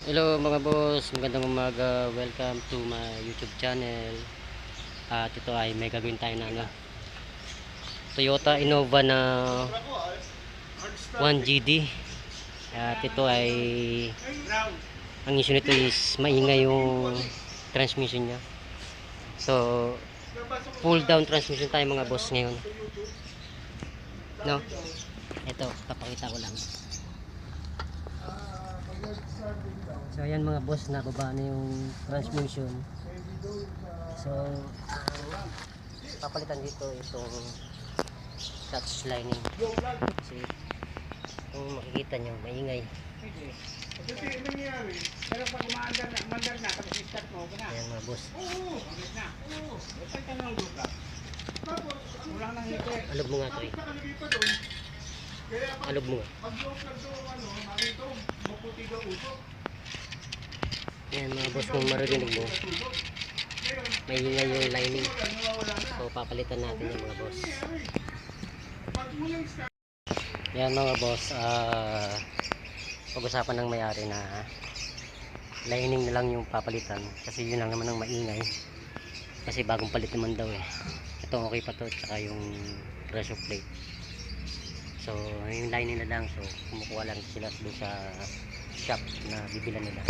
Hello mga boss, magandang umaga. Welcome to my YouTube channel. At ito ay may gagawin tayo na Toyota Innova na 1GD. At ito ay ang issue nito is maingay yung transmission niya. So pull down transmission tayo mga boss ngayon. No? Ito, papakita ko lang. So ayan mga boss, nababa na yung transmission. So papalitan dito itong clutch lining. Kasi kung makikita nyo, maingay. Ayan mga boss. Alog mo nga ito eh. Alog mo nga. Ayan mga boss, kung maririnig mo, maingay yung lining. So papalitan natin yung mga boss. Yan mga boss, pag-usapan ng may-ari na lining na lang yung papalitan kasi yun lang naman ang maingay, kasi bagong palit naman daw eh. Ito okay pa to, tsaka yung pressure plate. So yung lining na lang, so kumukuha lang sila doon sa shop na bibilan nila.